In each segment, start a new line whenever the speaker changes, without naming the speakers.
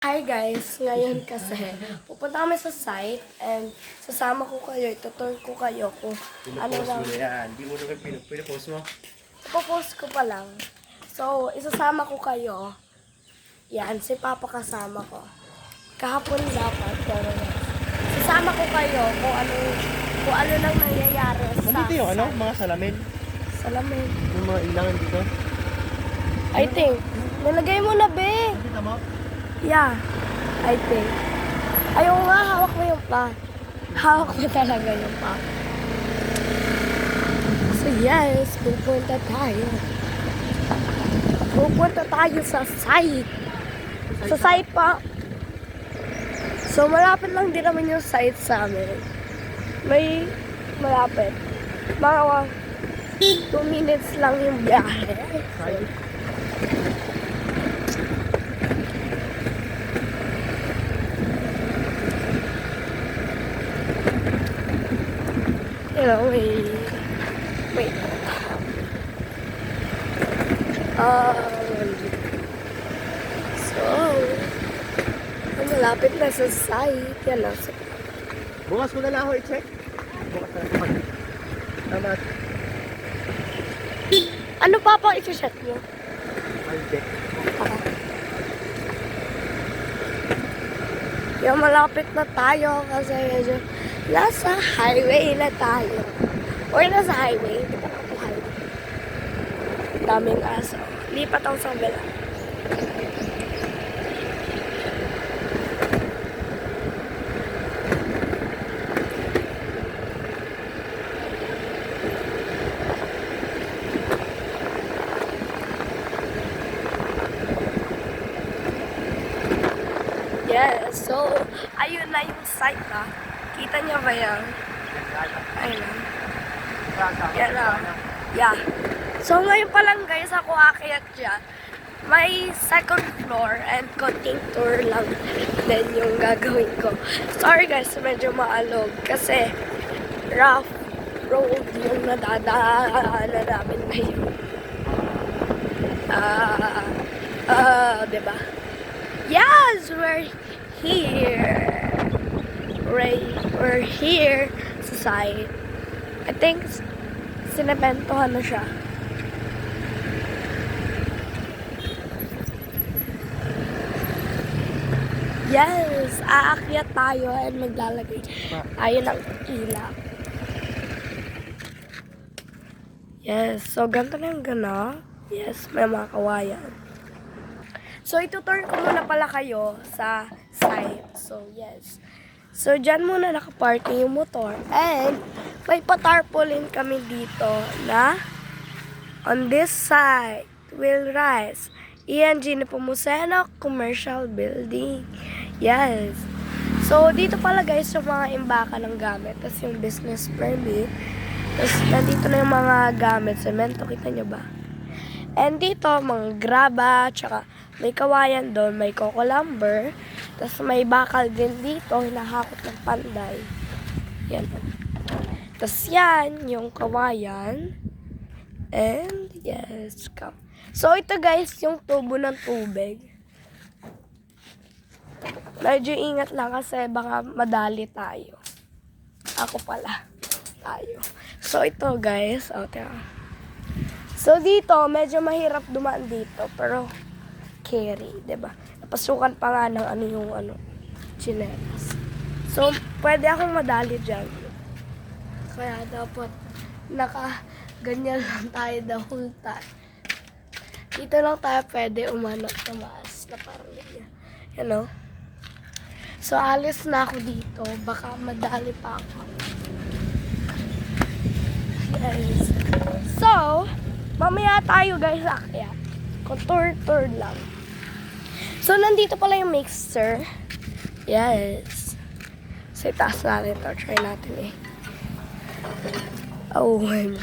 Hi guys! Ngayon kasi pupunta kami sa site and sasama ko kayo, itutur ko kayo kung ano
Pinopost
lang.
mo na yan. Hindi mo naman pinopost mo.
Ipopost ko pa lang. So, isasama ko kayo. Yan, si Papa kasama ko. Kahapon dapat, pero yan. Sasama ko kayo kung ano lang nangyayari sa
Nandito yung ano,
site.
mga salamin.
Salamin.
Yung mga ilangan dito.
I think. Nalagay mo na, be.
Nakita mo?
Yeah, I think. Ayaw nga, hawak mo yung pa. Hawak mo talaga yung pa. So yes, pupunta tayo. Pupunta tayo sa site. Sa site pa. So malapit lang din naman yung site sa amin. May malapit. Mga 2 minutes lang yung biyahe.
Side.
You know, wait. So, malapit na sa site. Yan lang.
Bukas ko na lang ako i-check. Bukas na lang. Tama.
Ano pa pang i-check mo?
I'll check.
Yung malapit na tayo kasi medyo nasa highway na tayo. Or nasa highway. Di pa ako highway. Daming aso. Lipat ako sa kabila. Yes, so, ayun na yung site na. Kita niyo ba yan? Ayun. Yan na. Yeah. So, ngayon pa lang guys, ako aakyat dyan. May second floor and konting tour lang din yung gagawin ko. Sorry guys, medyo maalog kasi rough road yung nadadaanan namin ngayon. Diba? Yes, we're here. We're here sa site. I think sinementohan na siya. Yes, aakyat tayo and maglalagay tayo ng ilaw. Yes, so ganito na yung gana. Yes, may mga kawayan. So, ituturn ko muna pala kayo sa site. So, yes. So, dyan muna nakaparking yung motor. And, may patarpaulin kami dito na on this side will rise ENG Nepomuceno Commercial Building. Yes. So, dito pala guys yung mga imbaka ng gamit. Tapos yung business permit. Tapos, nandito na yung mga gamit. Semento, kita nyo ba? And dito, mga graba, tsaka may kawayan doon, may coco lumber. Tapos may bakal din dito, hinahakot ng panday. Yan. Tapos yan, yung kawayan. And yes, come. So ito guys, yung tubo ng tubig. Medyo ingat lang kasi baka madali tayo. Ako pala. Tayo. So ito guys, so dito, medyo mahirap dumaan dito, pero carry, 'di ba? Napasukan pa nga ng chinelas. So, pwede akong madali diyan. Kaya dapat ganyan lang tayo the whole time. Dito lang tayo pwede umanap na maas na parang ganyan. You know? So, alis na ako dito. Baka madali pa ako. Yes. So, mamaya tayo guys akyat. Tour lang. So, nandito pala yung mixer. Yes. So, itaas natin ito. Try natin eh. OMG.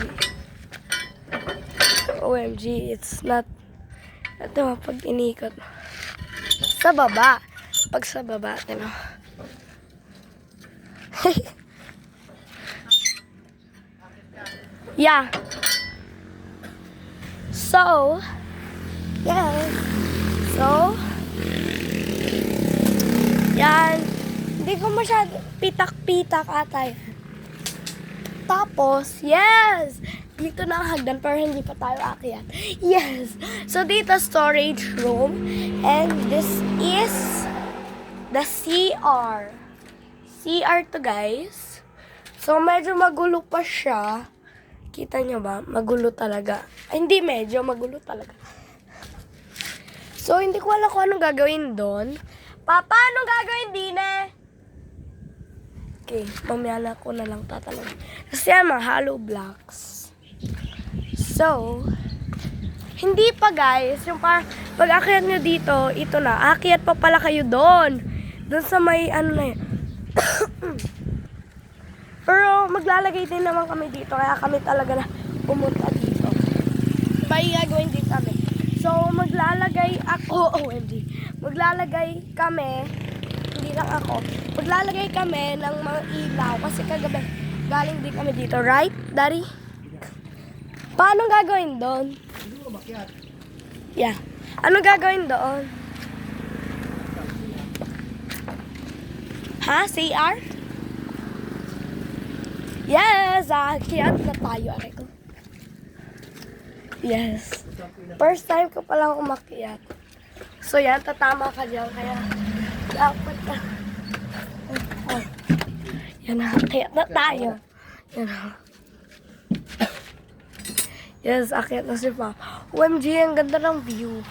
OMG, it's not... Ito, pag inikot. Sa baba. Pag sa baba, ito. Yeah. So, yes. So, Yan. Hindi ko masyado pitak-pitak ata yan. Tapos, yes! Dito na ang hagdan pero hindi pa tayo aakyat. Yes! So, dito storage room. And this is the CR. CR to, guys. So, medyo magulo pa siya. Kita nyo ba? Magulo talaga. Ay, hindi medyo. Magulo talaga. So, hindi ko alam kung anong gagawin doon. Papa, anong gagawin din eh? Okay, mamaya na ko na lang tatanong. Kasi yan, mga hollow blocks. So, hindi pa guys. Yung pag akyat nyo dito, ito na. Akyat pa pala kayo doon. Doon sa may ano na yun. Pero maglalagay din naman kami dito. Kaya kami talaga na pumunta dito. May gagawin din kami. So, maglalagay ako. OMG. Maglalagay kami. Hindi lang ako. Maglalagay kami ng mga ilaw. Kasi kagabi, galing din kami dito. Right, Daddy? Paano gagawin doon?
Hindi mo makyat.
Yeah. Ano gagawin doon? Ha? CR? Yes! Akyat na tayo. Aray ko. Yes. First time ko palang umakyat. So yan, tatama ka dyan. Kaya dapat na. Oh. Yan na. Akyat na tayo. Yan na. Yes, akyat na si Pa. OMG, ang ganda ng view.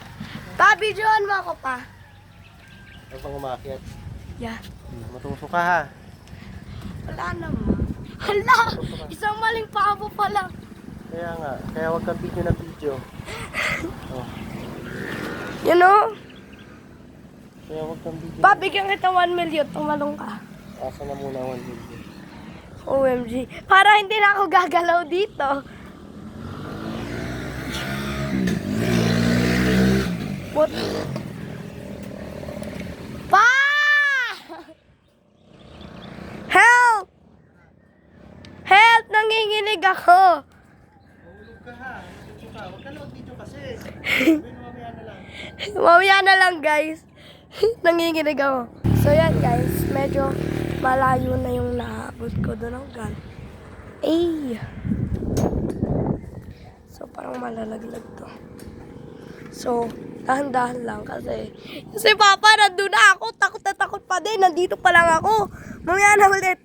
Pa, videoan mo ako pa.
Ano pang umakyat?
Yeah.
Matuso ka ha.
Wala naman. Hala! Isang maling paabo pa lang.
Kaya nga. Kaya huwag kang video na video. Oh.
You know?
Kaya huwag kang video.
Pa, bigyan kita 1 million. Tumalong ka.
Asa na muna 1 video.
OMG. Para hindi na ako gagalaw dito. What? Pa! Help! Help! Nanginginig ako.
Mahulog ka ha. Matuso ka. Huwag ka na mag-video kasi. Mamaya na lang.
Mamaya na lang, guys. Nanginginig ako. So, yan, guys. Medyo malayo na yung naabot ko doon hanggang. Ay! So, parang malalaglag to. So, dahan-dahan lang kasi Papa, nandun na ako. Takot na takot pa din. Nandito pa lang ako. Mamaya na ulit.